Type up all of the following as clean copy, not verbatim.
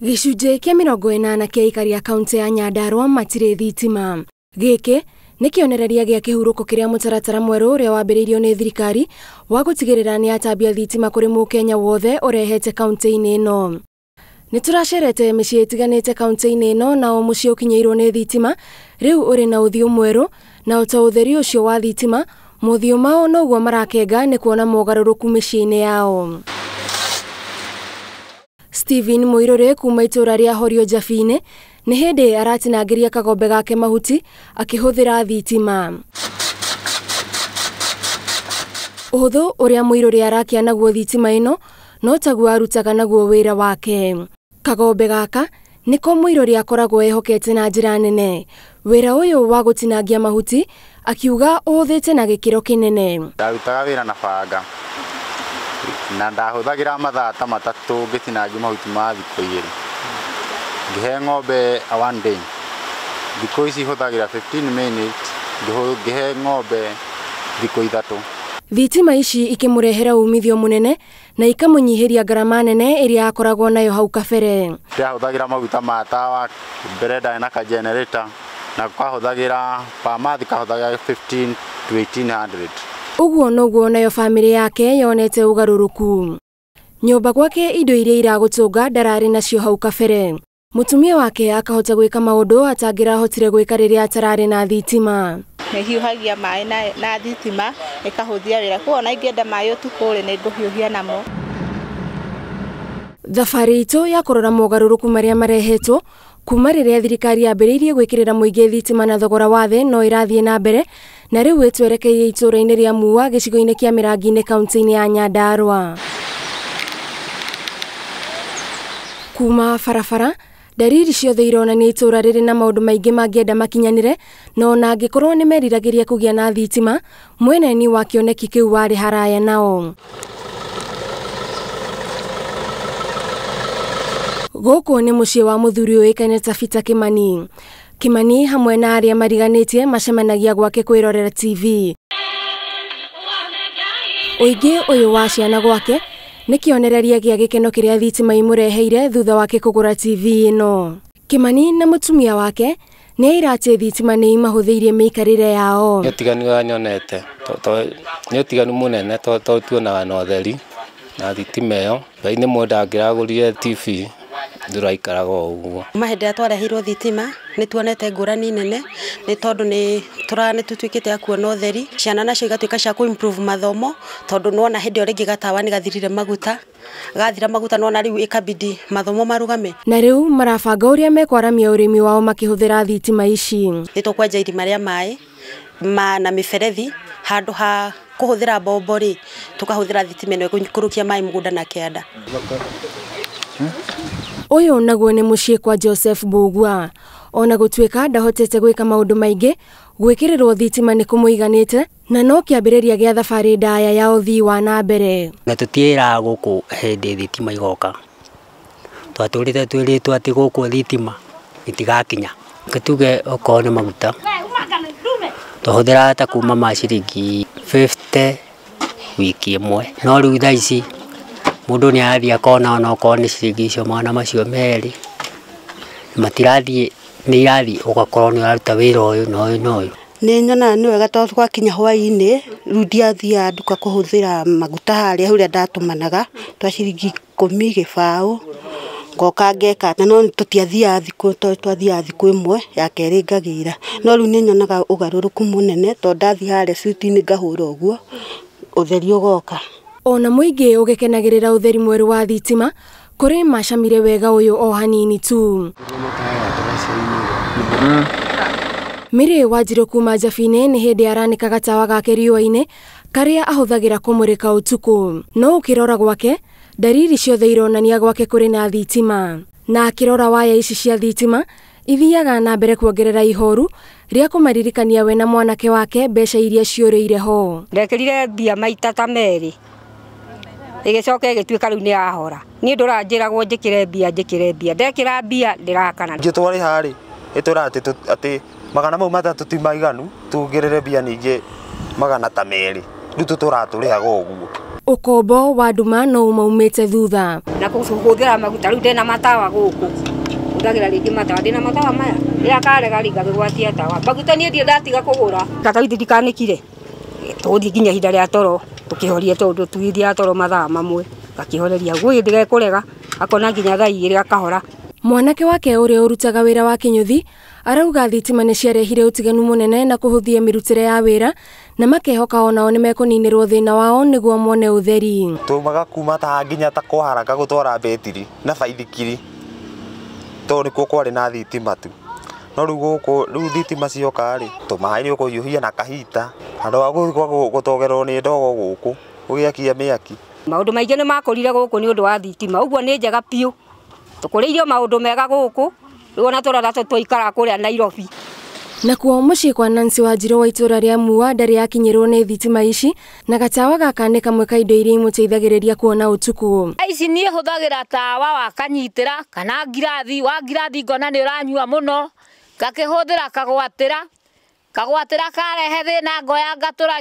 Gĩcunjĩ kĩa 80 kĩa aikari a kaunti ya Nyandarua matirĩ thitima. Gĩkĩ nĩ kĩonereria gĩa kĩhurũko kĩrĩa mũtaratara mwerũ ũrĩa wambĩrĩirio nĩ thirikari wa gũtigĩrĩra nĩ atambia thitima kũrĩ mũkenya wothe ũrehete kaunti-inĩ ĩno. Nĩ tũracerete mĩciĩ ĩtiganĩte kaunti-inĩ ĩno na o mũciĩ ũkinyĩirwo nĩ thitima, rĩu ũrĩ na ũthiũ mwerũ, na ta ũtheri ũcio wa thitima, mũthiũ mao noguo marakenga nĩ kuona mogarũrũku mĩciĩ-inĩ yao. Steven Muirore kuma itũra rĩa Horio Jabi-inĩ nĩ hĩndĩ aratinangĩria kagombe gake mahuti akĩhũthĩra thitima. Ũhũthũ ũrĩa Muirore arakia naguo thitima ĩno no taguo arutaga naguo wĩra wake. Kagombe gaka nĩko Muirore akoragwo ehokete na njĩra nene. Wĩra ũyũ wa gũtinangia mahuti akiuga ũhũthĩte na gĩkĩro kĩnene. Ndarutaga wĩra na banga na ndahũthagĩra mathaa ta matatũ ngĩtinangia mahuti ma thikũ igĩrĩ. Ngĩhe ng'ombe one day. Thikũ ici hũthagĩra 15 minutes, ngĩhe ng'ombe thikũ ithatũ. Thitima ici ikĩmũrehera umithio mũnene na ikamũnyihĩria ngarama nene ĩrĩa akoragwo nayo hau kabere. Ndahũthagĩra maguta ma tawa, mbere ndarĩ na generator na kahũthagĩra per month kahũthagĩra 15 to 1800. Ũguo noguo nayo famĩlĩ yake yonete ũgarũrũku. Nyũmba gwake indo iria iragũtũnga ndararĩ nacio hau kabere. Mũtumia wake akahota gwĩka maũndũ atangĩrahotire gwĩka rĩrĩa atararĩ na thitima. Nĩhiũhagia maĩ na thitima ĩkahũthia wĩra, kuona ingĩenda maĩ ũtukũ nĩ ngũhiũhia namo. Thabarĩ itũ ya kũrora mogarũrũku marĩa marehetwo kuma rĩrĩa thirikari yambĩrĩirie gwĩkĩrĩra mũingĩ thitima na thogora wa thĩ no irathiĩ na mbere, na rĩu ĩtwerekeire itũra-inĩ rĩa Mua gĩcigo-inĩ kĩa Mĩrangi-inĩ kaunti-inĩ ya Nyandarua. Kuma barabara, ndariri ciothe ironania itũra rĩrĩ na maũndũ maingĩ mangĩenda makinyanĩre, no ona angĩkorwo nĩ meriragĩria kũgĩa na thitima, mweneni wa kĩoneki kĩu warĩ haraya nao. Gũkũ nĩ mũciĩ wa mũthuri ũĩkaine ta Peter Kimani. Kimani hamwe na arĩa mariganĩtie macemanagia gwake kwĩrorera TV. Ũingĩ ũyũ wa ciana gwake nĩ kĩonereria gĩa gĩkeno kĩrĩa thitima imũreheire thutha wake kũgũra TV ĩno. Kimani na mũtumia wake nĩ aira atĩ thitima nĩ imahũthĩirie mĩikarĩre yao. Nĩ ũtiganu wa nyonete, nĩ ũtiganu mũnene tondũ tuonaga na ũtheri na thitima ĩyo. Ngai mũndũ angĩragũrire TV ndũraikaraga ũguo. Mahĩndĩ twarehirwo thitima nĩ tuonete ngũrani nene, nĩ tondũ nĩ tũtuĩkĩte a kuona ũtheri, ciana nacio igatuĩka cia ku-improve mathomo, tondũ nona hĩndĩ ĩyo rĩngĩ gatawa nĩ gathirire maguta, gathira maguta nona rĩu ikabidi mathomo marugame. Na rĩu marabanga ũrĩa mekwaramia ũrĩmi wao makĩhũthĩra thitima ici. Nĩ tũkwenja irima rĩa maĩ na mĩberethi handũ ha kũhũthĩra mbombo rĩ, tũkahũthĩra thitima ĩno gũikũrũkia maĩ mũgũnda na kĩanda. Ũyũ naguo nĩ mũciĩ kwa Joseph Bugua. Ona gũtuĩka ndahotete gwĩka maũndũ maingĩ, gwĩkĩrĩrwo thitima nĩ kũmũiganĩte na no kĩambĩrĩria gĩa thabarĩ ndaya ya ũthii wa na mbere. Na tũtiĩraga gũkũ hĩndĩ thitima igoka. Twatũrĩte twĩrĩtwo atĩ gũkũ thitima itigakinya. Tuge okorwo nĩ maguta, twahũthĩra ta kuma ma ciringi 50 wiki ĩmwe. No rĩu thaa ici mũndũ nĩ arathiĩ akona ona okorwo nĩ ciringi icio magana macio merĩ. Matirathiĩ, nĩ irathiĩ ũgakorwo nĩ ũraruta wĩra ũyũ na ũyũ na ũyũ. Nĩ nyonaga nĩ wega tondũ twakinya hwaĩ-inĩ, rĩu ndiathiaga nduka kũhũthĩra maguta harĩa ũrĩa ndatũmanaga twa ciringi 10 gĩbaũ. Ngoka ngeka na no tũtiathiaga thikũ, twathiaga thikũ ĩmwe ya kerĩ ngagĩra. No rĩu nĩ nyonaga ũgarũrũku mũnene tondũ ndathiĩ harĩa suti-inĩ ngahũra ũguo, ũtheri ũgoka. Ona mũingĩ ũgĩkenagĩrĩra ũtheri mwerũ wa thitima, kũrĩ macamire wega ũyũ o hanini tu. Mĩrĩ Wanjirũ kuma Jabi-inĩ nĩ hĩndĩ aranĩka gatawa gake riũa-inĩ karĩa ahũthagĩra kũmũrĩka ũtukũ. No ũkĩrora gwake, ndariri ciothe ironania gwake kũrĩ na thitima. Na akĩrora waya ici cia thitima, ithiaga na mbere kuongerera ihoru rĩa kũmaririkania we na mwanake wake mbeca iria ciũrĩire ho. Ndekĩrire mbia maita ta merĩ. Ĩgĩcoka ĩgĩtuĩka rĩu nĩ yahora. Niĩ ndũranjĩragwo njĩkĩre mbia. Ndekĩra mbia ndĩrakana. Ngĩtwarĩ harĩ ĩtũra atĩ magana mau matatũ ti maiganu, tuongerere mbia ningĩ magana ta merĩ. Rĩu tũratũrĩhaga ũguo. Ukombo wa nduma no umaumite thutha na kuhuthira maguta riu ndena matawa guku ndagira ringi matawa ndina matawa maya ria karega ringa gwatia tawa maguta nie ndie ndatiga kugura tatawithi ndikanikire tuthi nginya hinda ria toro tukihoria tondu tuithia toro mathaa mamwe gakihoreria gwi ndigekurega akona nginya thaa igiri akahora. Mwanake wake uria urutaga wira wa kinyuthi arauga thitima ni ciarehire utiganu munene na kuhuthia mirutire ya wira na makehoka onao ni mekuninirwo thina wao niguo mone utheri. Tumaga kuma ta nginya ta kuharaka gutwara betiri na baithikiri to ni kuo kwari na thitima tu no riu thitima cioka ri tumai ni ukuyuhia na kahita andu agu gutogerwo ni ndogo guku ugiakia miaki. Maundu maingi ni makorire guku ni undu wa thitima uguo ni njega piu tukuriirio maundu mega guku riona turara twaikara kuria Nairobi. Nakuo mucii kwa Nancy Wanjiru wa itura ria Mua ndari yakinyirwo ni thitima ici na gatawa gaka ni kamwe ka indo iria imuteithagiriria kuona utuku. Ici nie huthagira tawa wa kanyitira kana ngirathi wa ngirathi ngona ni uranyua muno gakihuthira kagwatira karehe thina ngoya ngatura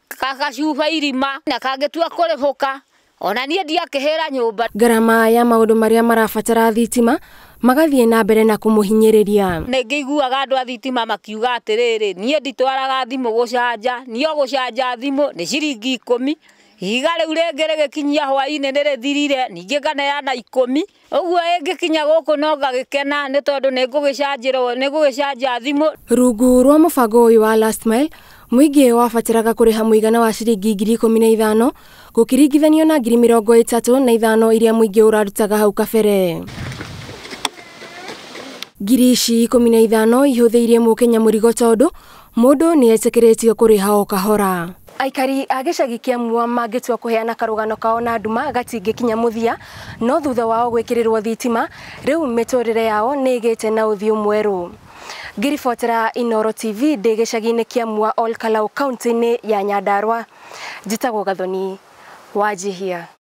kagacuba irima na kangitua kurihuka ona nie ndiakihira nyumba. Garama ya maundu maria marabatara thitima magathie na mbere na kumuhinyiriria. Ningiguaga andu a thitima makiuga atiriri nie nditwaraga thimu gucanja nio gucanja thimu ni ciringi 10 iga riu ringi rigikinyia hwaini ni rithirire ningi nganeana 10 uguo ingikinya guku no ngagikena ni tondu ningugicanja thimu. Rungu rwa mubango uyu wa last mile muingi wabataraga kuriha muigana wa ciringi 15,000 gukiringithanio na 35,000 iria muingi urarutaga hau kabere. 15,000 ihuthiirie mukenya murigo tondu mundu ni etikiritio kuriha o kahora. Aikari a gicagi kia Mua mangitua kuheana karugano kao na nduma gatingikinya muthia no thutha wao gwikirirwo thitima riu miturire yao ni igite na uthio mweru. Ngiribotera Inooro TV ndi gicagi-ini kia Mua Ol Kalau kaunti-ini ya Nyandarua. Njitagwo Gathoni Wanjihia.